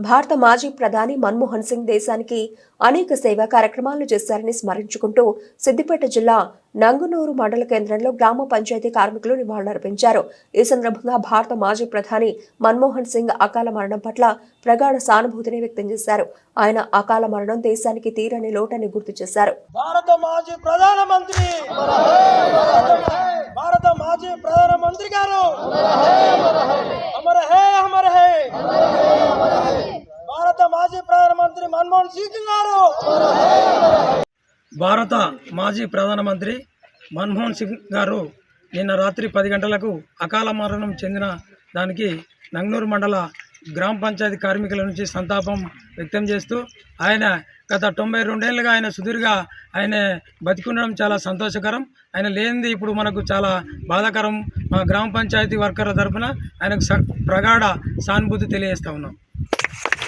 భారత మాజీ ప్రధాని మన్మోహన్ సింగ్ దేశానికి అనేక సేవా కార్యక్రమాలు చేశారని స్మరించుకుంటూ సిద్దిపేట జిల్లా నంగునూరు మండల కేంద్రంలో గ్రామ పంచాయతీ కార్మికులు నివాళులర్పించారు. ఈ సందర్భంగా భారత మాజీ ప్రధాని మన్మోహన్ సింగ్ అకాల మరణం పట్ల ప్రగాఢ సానుభూతిని వ్యక్తం చేశారు. ఆయన అకాల మరణం దేశానికి తీరని లోటని గుర్తు చేశారు. భారత మాజీ ప్రధానమంత్రి గారు భారత మాజీ ప్రధానమంత్రి మన్మోహన్ సింగ్ గారు. భారత మాజీ ప్రధానమంత్రి మన్మోహన్ సింగ్ గారు నిన్న రాత్రి 10 గంటలకు అకాల మరణం చెందిన దానికి నంగనూరు మండల గ్రామ పంచాయతీ కార్మికుల నుంచి సంతాపం వ్యక్తం చేస్తూ ఆయన గత 92 ఏళ్ళుగా ఆయన సుదీర్ఘ ఆయన బతికుండడం చాలా సంతోషకరం. ఆయన లేనిది ఇప్పుడు మనకు చాలా బాధాకరం. మా గ్రామ పంచాయతీ వర్కర్ల తరఫున ఆయనకు ప్రగాఢ సానుభూతి తెలియజేస్తా ఉన్నాం.